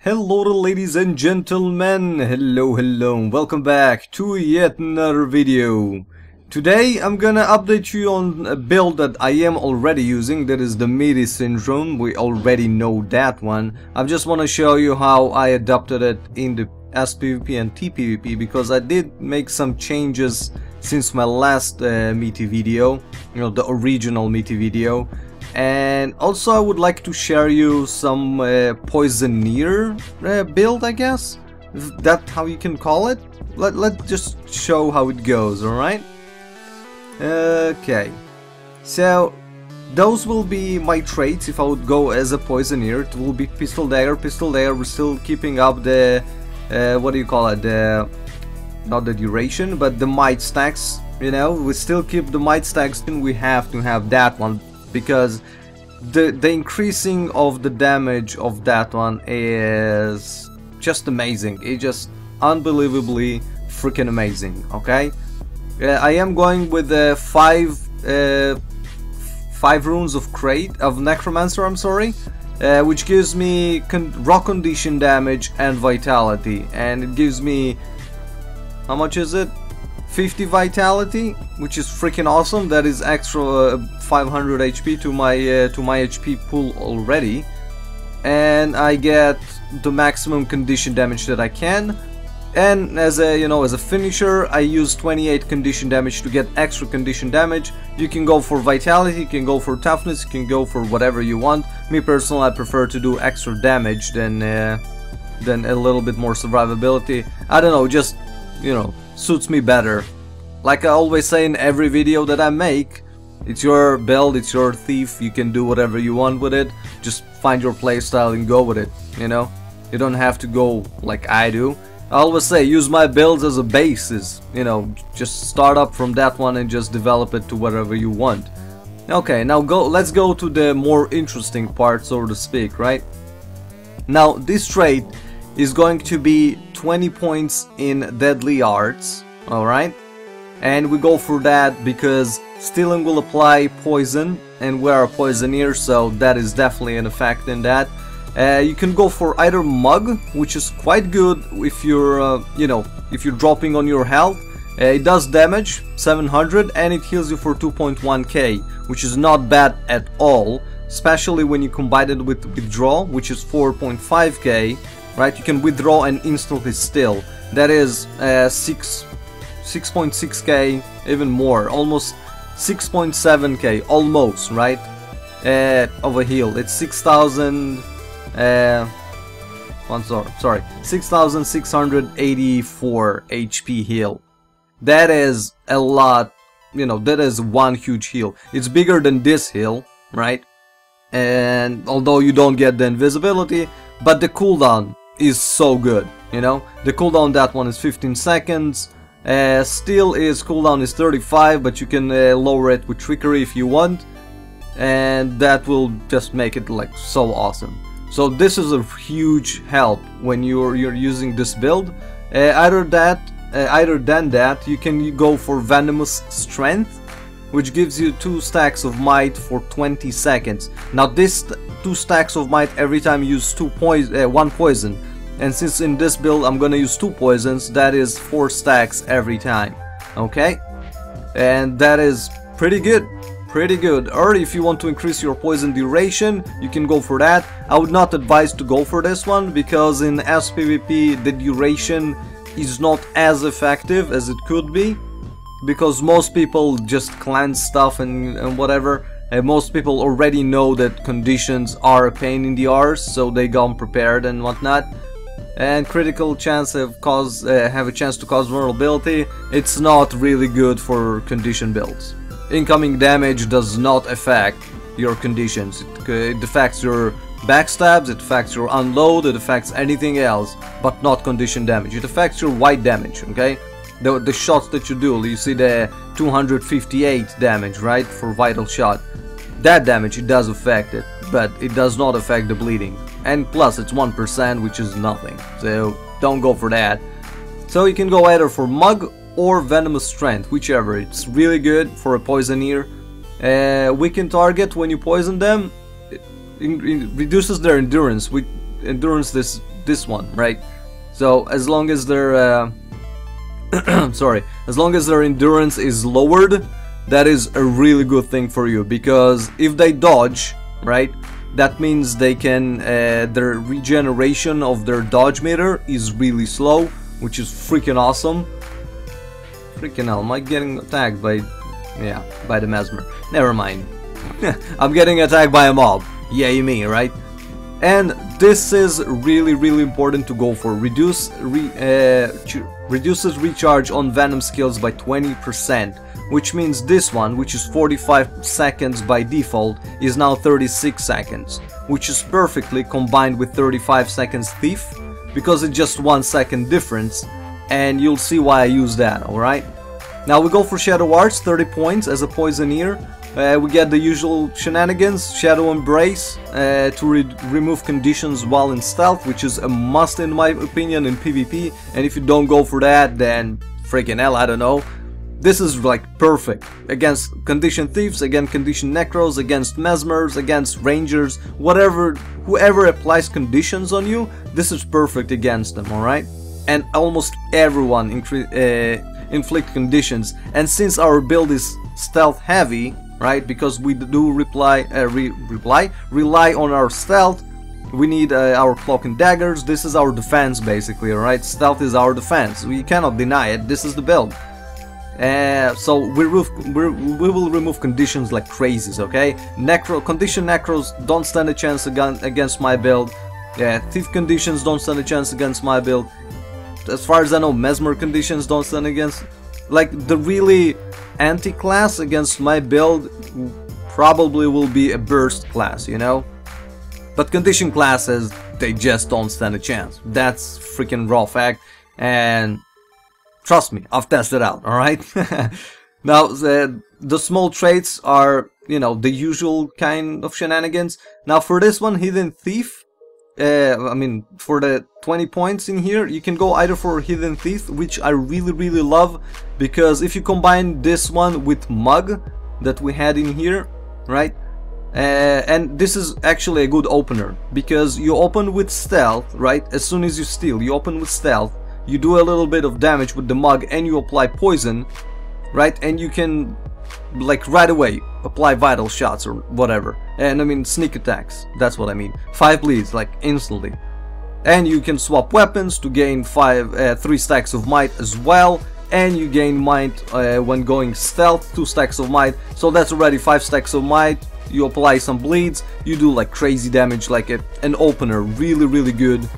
Hello ladies and gentlemen, hello, welcome back to yet another video. Today I'm gonna update you on a build that I am already using, that is the MITY syndrome. We already know that one. I just want to show you how I adapted it in the SPvP and TPvP, because I did make some changes since my last MITY video, you know, the original MITY video. And also I would like to share you some Poisoneer build, I guess. Is that how you can call it? Let's just show how it goes, alright? Okay. So, those will be my traits if I would go as a Poisoneer. It will be pistol-dagger. Pistol-dagger, we're still keeping up the... what do you call it? Not the duration, but the might stacks. You know, we still keep the might stacks, and we have to have that one. Because the increasing of the damage of that one is just amazing. It's just unbelievably freaking amazing. Okay, I am going with the five runes of necromancer. I'm sorry, which gives me raw condition damage and vitality, and it gives me, how much is it? 50 vitality, which is freaking awesome. That is extra 500 HP to my HP pool already, and I get the maximum condition damage that I can. And as a as a finisher, I use 28 condition damage to get extra condition damage. You can go for vitality, you can go for toughness, you can go for whatever you want. Me personally, I prefer to do extra damage than a little bit more survivability. I don't know, just suits me better. Like I always say in every video that I make, it's your build, it's your thief, you can do whatever you want with it. Just find your playstyle and go with it, you know? You don't have to go like I do. I always say use my builds as a basis, just start up from that one and just develop it to whatever you want. Okay, now let's go to the more interesting part, so to speak, right? Now this trait is going to be 20 points in deadly arts, alright? And we go for that because stealing will apply poison, and we are a Poisoneer, so that is definitely an effect in that. You can go for either mug, which is quite good if you're, if you're dropping on your health. It does damage, 700, and it heals you for 2.1k, which is not bad at all, especially when you combine it with withdraw, which is 4.5k. Right, you can withdraw and instantly steal. That is 6.6k, even more, almost 6.7k, almost, right? Of a heal. It's 6,000. Sorry, 6,684 HP heal. That is a lot. That is one huge heal. It's bigger than this heal, right? And although you don't get the invisibility, but the cooldown is so good, the cooldown that one is 15 seconds. Steal is cooldown is 35, but you can lower it with Trickery if you want, and that will just make it like so awesome. So this is a huge help when you're using this build. Either than that, you can go for Venomous Strength, which gives you 2 stacks of might for 20 seconds. Now this 2 stacks of might every time you use 1 poison, and since in this build I'm gonna use 2 poisons, that is 4 stacks every time. Okay, and that is pretty good. Or if you want to increase your poison duration, you can go for that. I would not advise to go for this one, because in SPvP the duration is not as effective as it could be, because most people just cleanse stuff and whatever, and most people already know that conditions are a pain in the arse, so they go unprepared and whatnot, and critical chance have a chance to cause vulnerability. It's not really good for condition builds. Incoming damage does not affect your conditions. It affects your backstabs, it affects your unload, it affects anything else, but not condition damage. It affects your white damage, okay? The shots that you do, you see the 258 damage, right, for vital shot. That damage, it does affect it, but it does not affect the bleeding. And plus it's 1%, which is nothing, so don't go for that. So you can go either for mug or Venomous Strength, whichever. It's really good for a Poisoneer. Weaken target when you poison them, it reduces their endurance, endurance this one, right? So as long as their sorry, as long as their endurance is lowered, that is a really good thing for you, because if they dodge, right, that means they can their regeneration of their dodge meter is really slow, which is freaking awesome. Freaking hell, am I getting attacked by, yeah, by the mesmer? Never mind. I'm getting attacked by a mob. Yeah, you mean, right? And this is really important to go for. Reduces recharge on Venom skills by 20%, which means this one, which is 45 seconds by default, is now 36 seconds, which is perfectly combined with 35 seconds Thief, because it's just 1 second difference, and you'll see why I use that, alright? Now we go for Shadow Arts, 30 points as a Poisoneer. We get the usual shenanigans, Shadow Embrace, to remove conditions while in stealth, which is a must in my opinion in PvP, and if you don't go for that, then freaking hell, I don't know. This is like perfect against condition thieves, against condition necros, against mesmers, against rangers, whoever applies conditions on you, this is perfect against them, alright? And almost everyone inflict conditions, and since our build is stealth heavy, right, because we do rely on our stealth, we need our cloak and daggers. This is our defense basically, alright? Stealth is our defense, we cannot deny it, this is the build. So we will remove conditions like crazies, okay? Condition necros don't stand a chance against my build. Thief conditions don't stand a chance against my build. As far as I know, mesmer conditions don't stand against. Like, the really anti-class against my build probably will be a burst class, you know? But condition classes, they just don't stand a chance. That's freaking raw fact, and trust me, I've tested out, alright? Now, the small traits are, you know, the usual kind of shenanigans. Now, for this one, Hidden Thief, I mean, for the 20 points in here, you can go either for Hidden Thief, which I really love, because if you combine this one with Mug that we had in here, right? And this is actually a good opener, because you open with stealth, right? As soon as you steal, you open with stealth, you do a little bit of damage with the Mug, and you apply poison, right? And you can, like, right away apply vital shots or whatever, and I mean sneak attacks, that's what I mean. 5 bleeds, like, instantly. And you can swap weapons to gain 3 stacks of might as well, and you gain might when going stealth, 2 stacks of might, so that's already 5 stacks of might. You apply some bleeds, you do like crazy damage, like an opener, really good.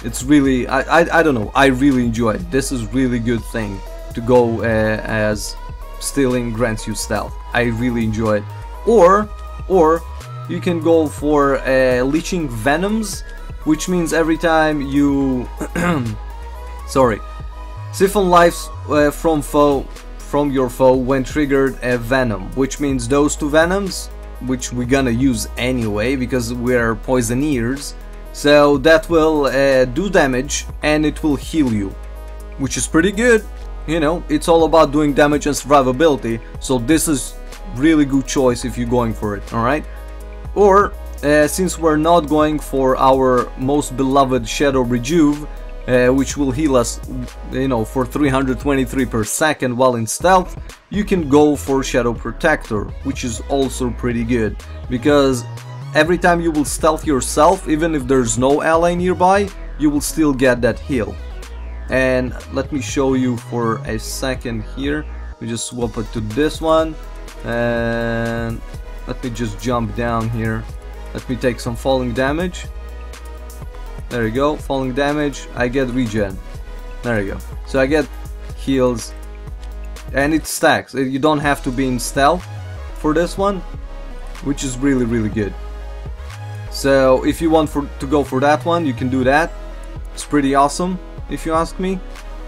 It's really, I don't know, I really enjoy it. This is really good thing to go as stealing grants you stealth. I really enjoy it. Or you can go for leeching venoms, which means every time you sorry, siphon lives from your foe when triggered a venom, which means those 2 venoms, which we're gonna use anyway because we're poisoneers, so that will do damage and it will heal you, which is pretty good. You know, it's all about doing damage and survivability, so this is really good choice if you're going for it, alright? Or, since we're not going for our most beloved Shadow Rejuve, which will heal us, you know, for 323 per second while in stealth, you can go for Shadow Protector, which is also pretty good, because every time you will stealth yourself, even if there's no ally nearby, you will still get that heal. And let me show you for a second here. We just swap it to this one, and let me just jump down here. Let me take some falling damage. There you go, falling damage, I get regen. There you go. So I get heals, and it stacks. You don't have to be in stealth for this one, which is really good. So if you want to go for that one, you can do that. It's pretty awesome, if you ask me.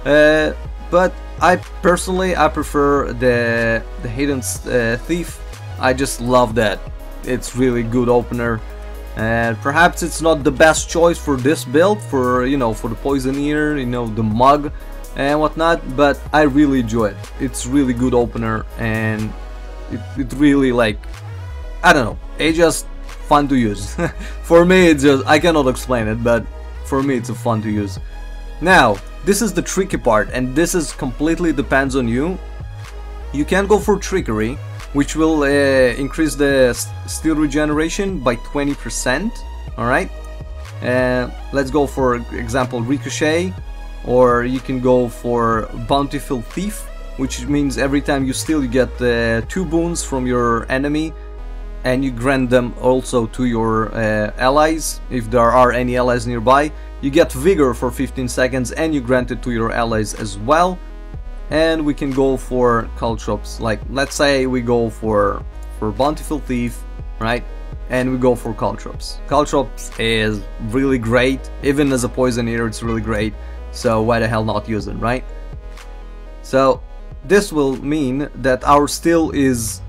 But I personally, I prefer the Hidden Thief. I just love that. It's really good opener, and perhaps it's not the best choice for this build, for, you know, for the Poisoneer, you know, the Mug and whatnot, but I really enjoy it. It's really good opener, and it really, like, I don't know, it just fun to use. For me, it's just, I cannot explain it, but for me, it's fun to use. Now, this is the tricky part, and this is completely depends on you. You can go for Trickery, which will increase the steel regeneration by 20%. Alright? Let's go for example Ricochet, or you can go for Bountiful Thief, which means every time you steal you get 2 boons from your enemy, and you grant them also to your allies, if there are any allies nearby. You get Vigor for 15 seconds and you grant it to your allies as well. And we can go for caltrops, like let's say we go for Bountiful Thief, right? And we go for caltrops. Caltrops is really great, even as a Poisoneer it's really great, so why the hell not use it, right? So this will mean that our steel is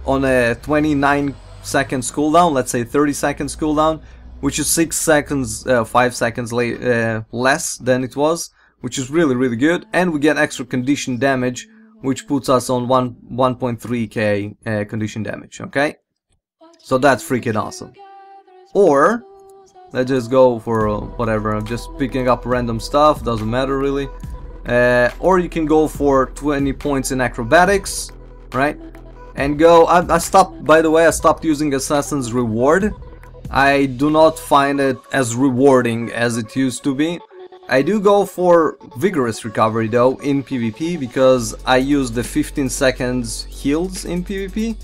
on a 29 seconds cooldown, let's say 30 seconds cooldown, which is 5 seconds less than it was, which is really good, and we get extra condition damage, which puts us on 1.3k condition damage, okay? So that's freaking awesome. Or, let's just go for whatever, I'm just picking up random stuff, doesn't matter really. Or you can go for 20 points in acrobatics, right? And go, I stopped, by the way, I stopped using Assassin's Reward. I do not find it as rewarding as it used to be. I do go for Vigorous Recovery though in PvP, because I use the 15 seconds heals in PvP.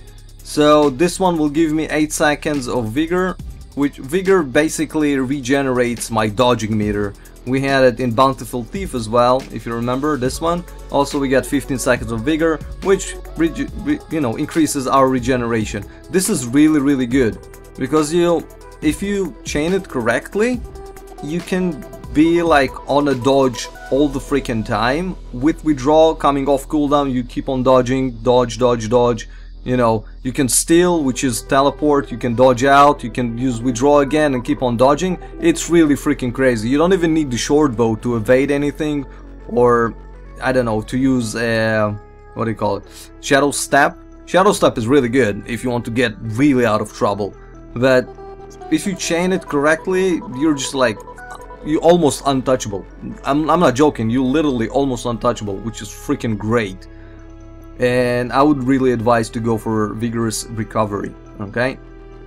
So this one will give me 8 seconds of Vigor, which Vigor basically regenerates my dodging meter. We had it in Bountiful Thief as well, if you remember this one. Also we get 15 seconds of Vigor, which increases our regeneration. This is really good, because if you chain it correctly, you can be like on a dodge all the freaking time. With withdrawal coming off cooldown, you keep on dodging, dodge. You know, you can steal, which is teleport, you can dodge out, you can use withdraw again and keep on dodging. It's really freaking crazy. You don't even need the short bow to evade anything, or I don't know, to use what do you call it? Shadow Step. Shadow Step is really good if you want to get really out of trouble. But if you chain it correctly, you're just like, you're almost untouchable. I'm not joking, you're literally almost untouchable, which is freaking great. And I would really advise to go for Vigorous Recovery, okay?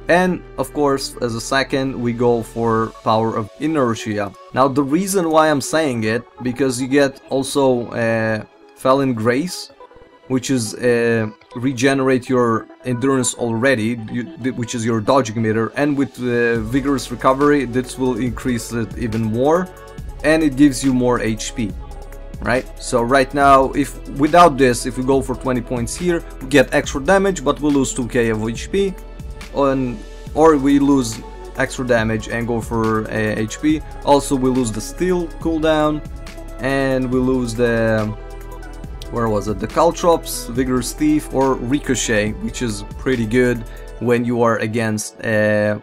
And of course, as a second, we go for Power of Inertia. Now the reason why I'm saying it, because you get also Felon Grace, which is regenerate your endurance already, which is your dodging meter, and with Vigorous Recovery this will increase it even more, and it gives you more HP. Right, so right now, if without this, if we go for 20 points here, we get extra damage, but we lose 2k of HP, or we lose extra damage and go for HP. Also, we lose the steel cooldown, and we lose the, where was it, the caltrops, Vigorous Thief, or Ricochet, which is pretty good when you are against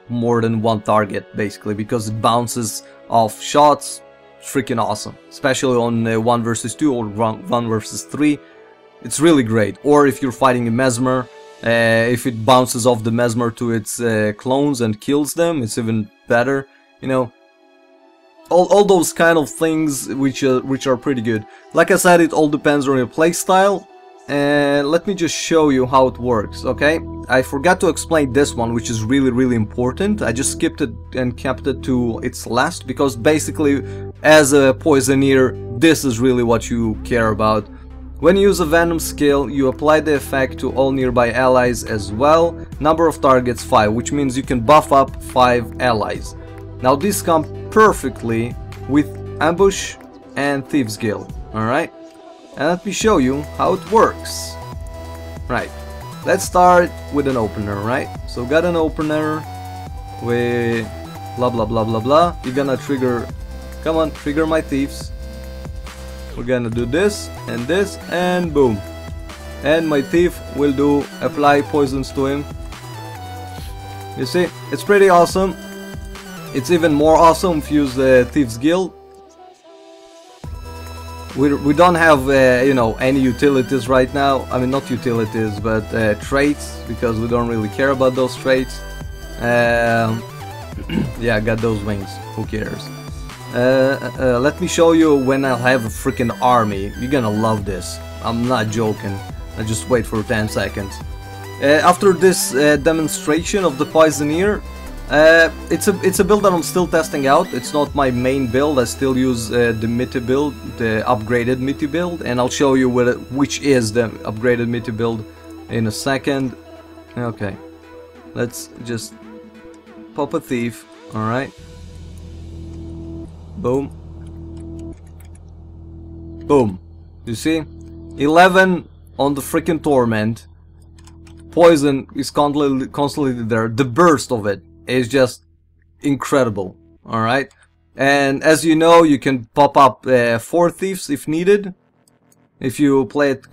more than one target, basically, because it bounces off shots. Freaking awesome, especially on 1 versus 2 or 1 versus 3. It's really great. Or if you're fighting a Mesmer, if it bounces off the Mesmer to its clones and kills them, it's even better. You know, all those kind of things which are pretty good. Like I said, it all depends on your playstyle. And let me just show you how it works, okay? I forgot to explain this one, which is really important. I just skipped it and kept it to its last, because basically, as a Poisoneer, this is really what you care about. When you use a Venom skill, you apply the effect to all nearby allies as well. Number of targets 5, which means you can buff up 5 allies. Now this comes perfectly with Ambush and Thieves Guild, alright? And let me show you how it works. Right, let's start with an opener, right? So got an opener with blah blah blah blah blah. You're gonna trigger, come on, trigger my thieves. We're gonna do this, and boom. And my thief will do apply poisons to him. You see, it's pretty awesome. It's even more awesome if you use the Thieves Guild. We don't have any utilities right now. I mean, not utilities, but traits, because we don't really care about those traits. Yeah, I got those wings. Who cares? Let me show you when I'll have a freaking army. You're gonna love this. I'm not joking. I just wait for 10 seconds. After this demonstration of the Poisoneer, it's a build that I'm still testing out. It's not my main build. I still use the MITY Build, the upgraded MITY Build, and I'll show you which is the upgraded MITY Build in a second. Okay, let's just pop a thief. All right. Boom. Boom. You see? 11 on the freaking torment. Poison is constantly there. The burst of it is just incredible. Alright? And as you know, you can pop up 4 thieves if needed. If you play it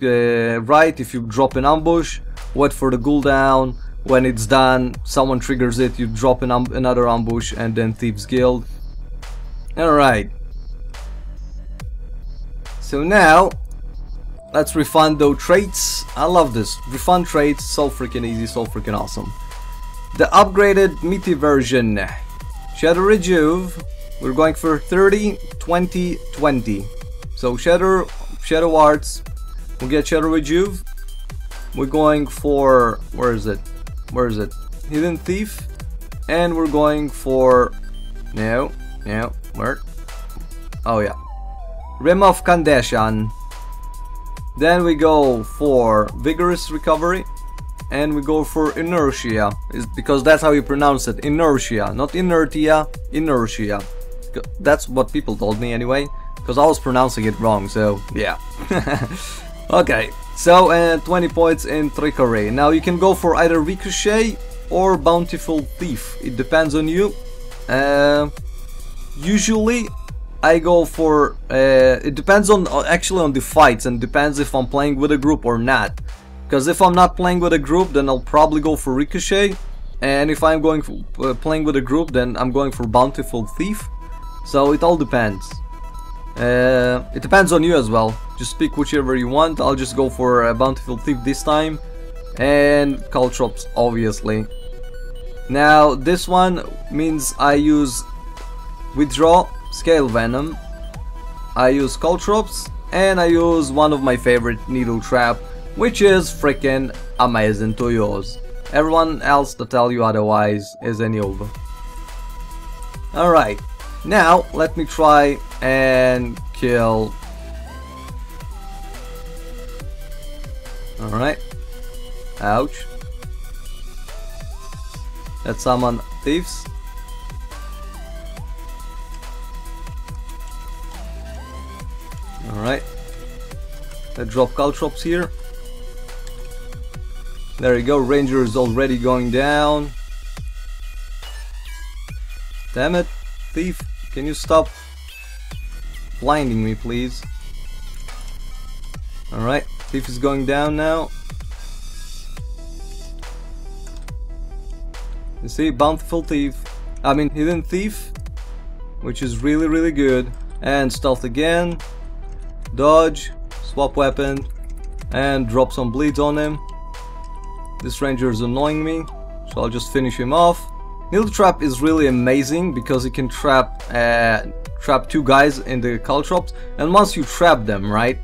right, if you drop an ambush, wait for the cooldown. When it's done, someone triggers it, you drop another ambush, and then Thieves Guild. Alright. So now, let's refund those traits. I love this. Refund traits, so freaking easy, so freaking awesome. The upgraded MITY version. Shadow Rejuve. We're going for 30, 20, 20. So Shadow Arts. We'll get Shadow Rejuve. We're going for... Where is it? Where is it? Hidden Thief. And we're going for... No. Where? Oh yeah. Rim of Kandeshan. Then we go for Vigorous Recovery. And we go for Inertia. Because that's how you pronounce it. Inertia. Not Inertia. Inertia. That's what people told me anyway. Because I was pronouncing it wrong, so yeah. Okay. So 20 points in Trickery. Now you can go for either Ricochet or Bountiful Thief. It depends on you. Usually I go for it depends on actually on the fights, and depends if I'm playing with a group or not. Because if I'm not playing with a group, then I'll probably go for Ricochet, and if I'm going for, playing with a group, then I'm going for Bountiful Thief. So it all depends. It depends on you as well. Just pick whichever you want. I'll just go for Bountiful Thief this time, and Caltrops obviously. Now this one means I use Withdraw, Scale Venom, I use Caltrops, and I use one of my favorite Needle Trap, which is freaking amazing to use. Everyone else to tell you otherwise is a noob. Alright, now let me try and kill. Alright. Ouch. Let's summon thieves. Alright. Let's drop Caltrops here. There you go, Ranger is already going down. Damn it, Thief, can you stop blinding me, please? Alright, Thief is going down now. You see, Bountiful Thief, I mean Hidden Thief, which is really good. And Stealth again, Dodge, swap weapon, and drop some bleeds on him. This Ranger is annoying me, so I'll just finish him off. Needle Trap is really amazing because you can trap 2 guys in the Caltrops, and once you trap them, right,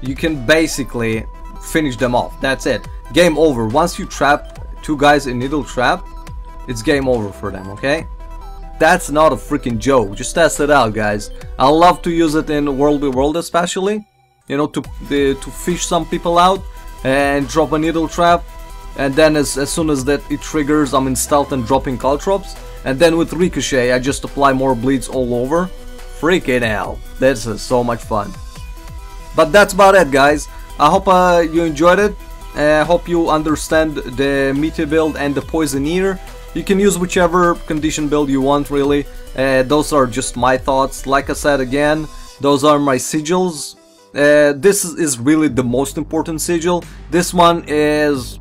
you can basically finish them off. That's it. Game over. Once you trap 2 guys in Needle Trap, it's game over for them, okay? That's not a freaking joke. Just test it out, guys. I love to use it in World v World especially, you know, to fish some people out and drop a Needle Trap. And then as soon as that it triggers, I'm in stealth and dropping Caltrops. And then with Ricochet, I just apply more bleeds all over. Freaking hell, this is so much fun. But that's about it, guys. I hope you enjoyed it. I hope you understand the MITY build and the Poisoneer. You can use whichever condition build you want, really. Those are just my thoughts. Like I said again, those are my sigils. This is really the most important sigil. This one is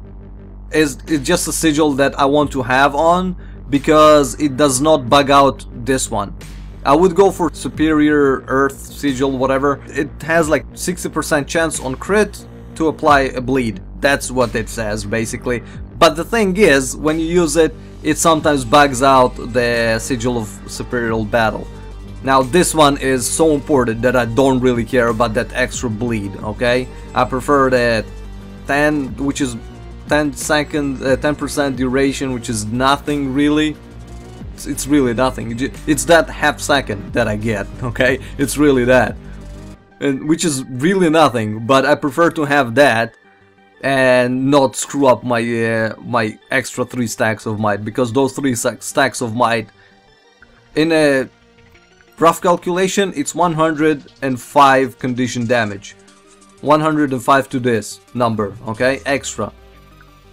just a sigil that I want to have on because it does not bug out this one. I would go for Superior Earth sigil, whatever. It has like 60% chance on crit to apply a bleed. That's what it says basically. But the thing is, when you use it, it sometimes bugs out the sigil of superior battle. Now this one is so important that I don't really care about that extra bleed, okay? I prefer that 10, which is 10% duration, which is nothing really. It's really nothing. It's that half second that I get, okay? It's really that. And which is really nothing, but I prefer to have that and not screw up my my extra 3 stacks of might, because those 3 stacks of might, in a rough calculation, it's 105 condition damage. 105 to this number, okay, extra.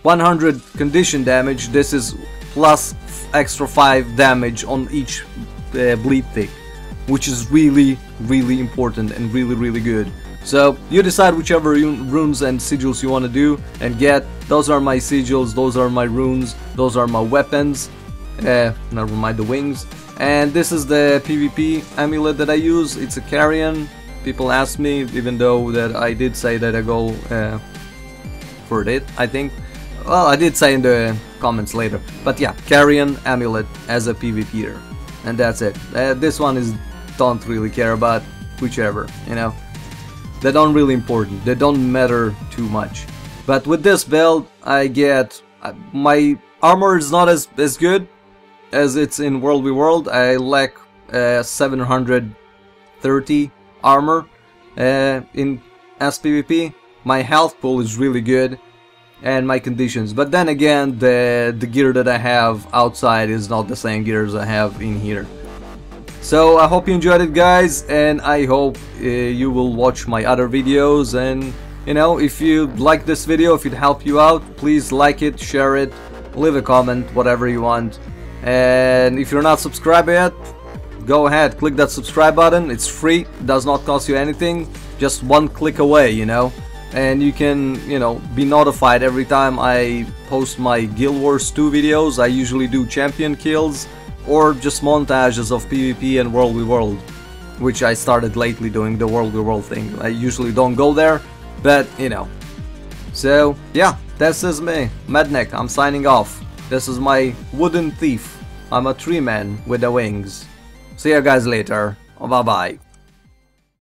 100 condition damage, this is plus extra 5 damage on each bleed tick, which is really important and really good. So you decide whichever runes and sigils you want to do and get. Those are my sigils, those are my runes, those are my weapons, never mind the wings. And this is the PvP amulet that I use. It's a carrion. People ask me, even though that I did say that I go for it, I think. Well, I did say in the comments later. But yeah, carrion amulet as a PvPer. And that's it. This one is don't really care about, whichever, you know. They don't really important. They don't matter too much. But with this build, I get my armor is not as good as it's in World v World. I lack 730 armor in SPvP. My health pool is really good, and my conditions. But then again, the gear that I have outside is not the same gear as I have in here. So I hope you enjoyed it, guys, and I hope you will watch my other videos. And you know, if you like this video, if it helped you out, please like it, share it, leave a comment, whatever you want. And if you're not subscribed yet, go ahead, click that subscribe button. It's free, does not cost you anything, just one click away, you know. And you can, you know, be notified every time I post my Guild Wars 2 videos. I usually do champion kills or just montages of PvP and World v World, which I started lately doing the World v World thing. I usually don't go there, but you know. So yeah, this is me, Medneck. I'm signing off. This is my wooden thief. I'm a tree man with the wings. See you guys later. Bye bye.